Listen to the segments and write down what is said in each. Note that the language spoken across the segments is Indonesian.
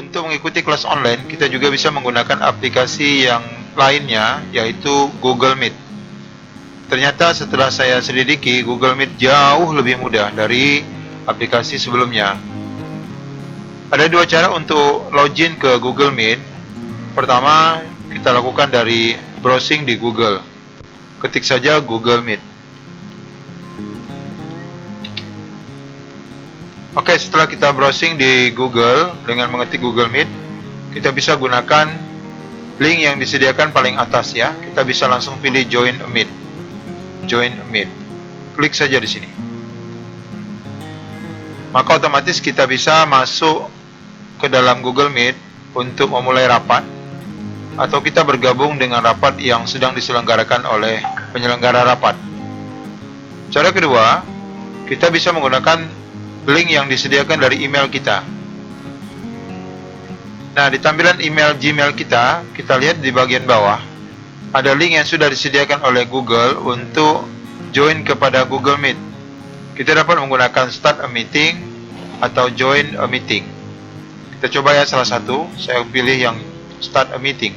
untuk mengikuti kelas online, kita juga bisa menggunakan aplikasi yang lainnya, yaitu Google Meet. Ternyata setelah saya selidiki, Google Meet jauh lebih mudah dari aplikasi sebelumnya. Ada dua cara untuk login ke Google Meet. Pertama, kita lakukan dari browsing di Google. Ketik saja Google Meet. Oke, setelah kita browsing di Google dengan mengetik Google Meet, kita bisa gunakan link yang disediakan paling atas ya. Kita bisa langsung pilih Join a Meet. Join a Meet. Klik saja di sini. Maka otomatis kita bisa masuk ke dalam Google Meet untuk memulai rapat, atau kita bergabung dengan rapat yang sedang diselenggarakan oleh penyelenggara rapat. Cara kedua, kita bisa menggunakan link yang disediakan dari email kita. Nah, di tampilan email Gmail kita lihat di bagian bawah, ada link yang sudah disediakan oleh Google untuk join kepada Google Meet. Kita dapat menggunakan Start a Meeting atau Join a Meeting. Kita coba ya salah satu, saya pilih yang Start a Meeting.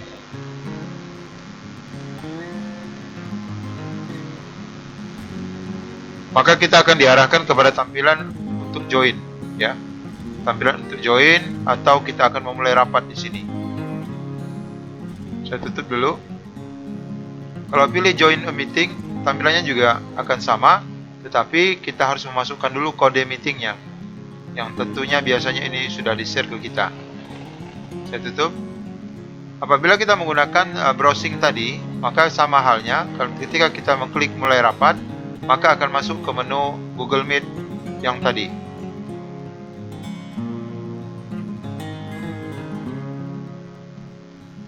Maka kita akan diarahkan kepada tampilan untuk join, ya. Tampilan untuk join, atau kita akan memulai rapat di sini. Saya tutup dulu. Kalau pilih Join a Meeting, tampilannya juga akan sama, tetapi kita harus memasukkan dulu kode meetingnya, yang tentunya biasanya ini sudah di-share ke kita. Saya tutup. Apabila kita menggunakan browsing tadi, maka sama halnya, ketika kita mengklik mulai rapat, maka akan masuk ke menu Google Meet yang tadi.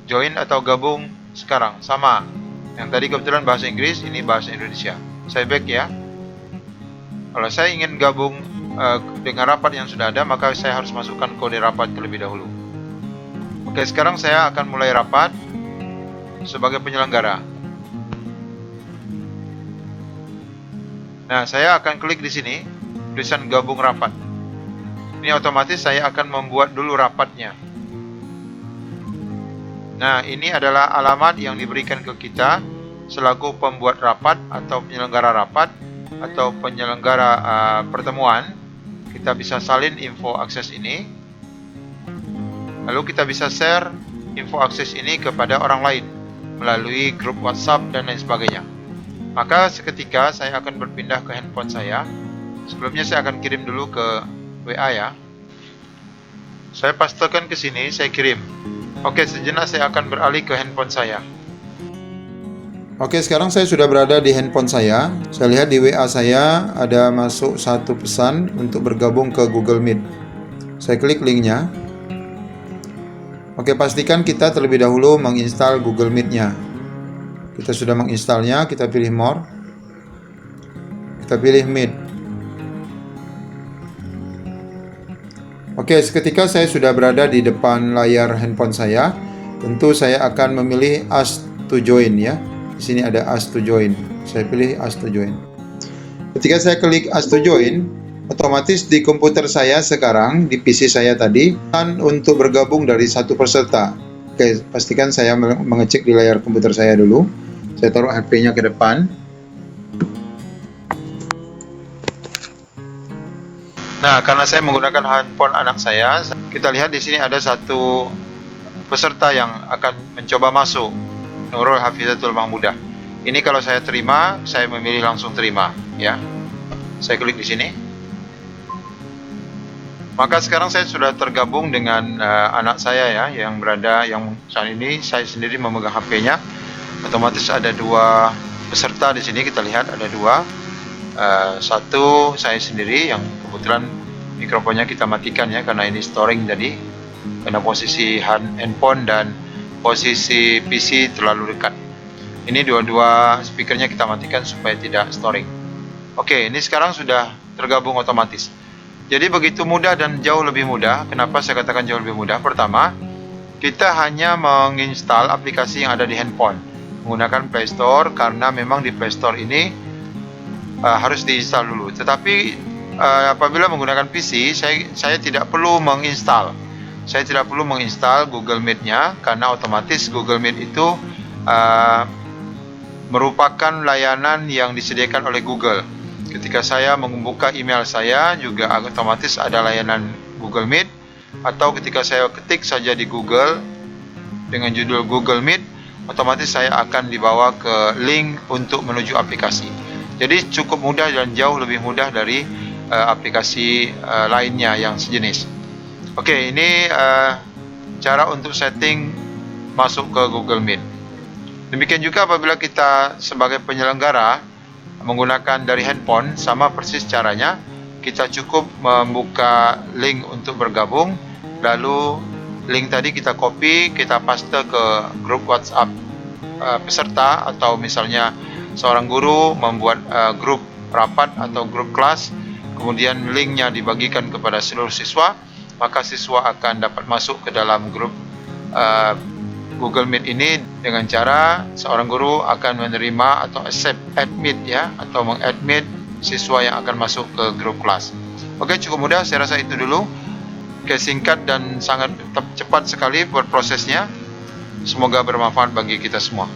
Join atau gabung sekarang, sama. Yang tadi kebetulan bahasa Inggris, ini bahasa Indonesia. Saya back ya. Kalau saya ingin gabung dengan rapat yang sudah ada, maka saya harus masukkan kode rapat terlebih dahulu. Oke, sekarang saya akan mulai rapat sebagai penyelenggara. Nah, saya akan klik di sini, tulisan gabung rapat. Ini otomatis saya akan membuat dulu rapatnya. Nah, ini adalah alamat yang diberikan ke kita selaku pembuat rapat atau penyelenggara rapat atau penyelenggara pertemuan. Kita bisa salin info akses ini. Lalu kita bisa share info akses ini kepada orang lain melalui grup WhatsApp dan lain sebagainya. Maka seketika saya akan berpindah ke handphone saya. Sebelumnya saya akan kirim dulu ke WA ya. Saya pastekan ke sini, saya kirim. Oke, sejenak saya akan beralih ke handphone saya. Oke, sekarang saya sudah berada di handphone saya. Saya lihat di WA saya ada masuk satu pesan untuk bergabung ke Google Meet. Saya klik linknya. Oke, pastikan kita terlebih dahulu menginstal Google Meet-nya. Kita sudah menginstalnya, kita pilih More. Kita pilih Meet. Oke, seketika saya sudah berada di depan layar handphone saya. Tentu saya akan memilih Ask to Join ya. Di sini ada Ask to Join. Saya pilih Ask to Join. Ketika saya klik Ask to Join, otomatis di komputer saya sekarang, di PC saya tadi, untuk bergabung dari satu peserta. Oke, pastikan saya mengecek di layar komputer saya dulu. Saya taruh HP-nya ke depan. Nah, karena saya menggunakan handphone anak saya, kita lihat di sini ada satu peserta yang akan mencoba masuk, Nurul Hafizatul Mahmudah. Ini kalau saya terima, saya memilih langsung terima, ya. Saya klik di sini. Maka sekarang saya sudah tergabung dengan anak saya ya, yang saat ini saya sendiri memegang HP-nya. Otomatis ada dua peserta di sini, kita lihat ada dua. Satu saya sendiri yang kebetulan mikrofonnya kita matikan ya, karena ini storing tadi, karena posisi handphone dan posisi PC terlalu dekat. Ini dua-dua speakernya kita matikan supaya tidak storing. Oke, ini sekarang sudah tergabung otomatis. Jadi begitu mudah dan jauh lebih mudah. Kenapa saya katakan jauh lebih mudah? Pertama, kita hanya menginstal aplikasi yang ada di handphone menggunakan Play Store, karena memang di Play Store ini harus diinstal dulu. Tetapi apabila menggunakan PC, saya tidak perlu menginstal. saya tidak perlu menginstal Google Meet-nya, karena otomatis Google Meet itu merupakan layanan yang disediakan oleh Google. Ketika saya membuka email saya, juga otomatis ada layanan Google Meet, atau ketika saya ketik saja di Google dengan judul Google Meet, otomatis saya akan dibawa ke link untuk menuju aplikasi. Jadi cukup mudah dan jauh lebih mudah dari aplikasi lainnya yang sejenis. Oke, ini cara untuk setting masuk ke Google Meet. Demikian juga apabila kita sebagai penyelenggara menggunakan dari handphone, sama persis caranya. Kita cukup membuka link untuk bergabung, lalu link tadi kita copy, kita paste ke grup WhatsApp peserta, atau misalnya seorang guru membuat grup rapat atau grup kelas, kemudian linknya dibagikan kepada seluruh siswa, maka siswa akan dapat masuk ke dalam grup Google Meet ini dengan cara seorang guru akan menerima atau accept admit ya, atau mengadmit siswa yang akan masuk ke grup kelas. Oke, cukup mudah, saya rasa itu dulu. Oke, singkat dan sangat cepat sekali buat prosesnya. Semoga bermanfaat bagi kita semua.